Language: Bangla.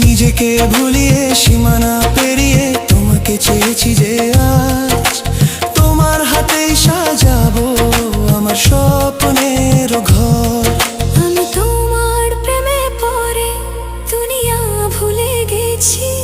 নিজেকে ভুলিয়ে সীমানা পেরিয়ে তোমাকে চেয়েছি যে আজ তোমার হাতেই সাজাবো আমার স্বপ্নের ঘর। আমি তোমার প্রেমে পড়ে দুনিয়া ভুলে গেছি।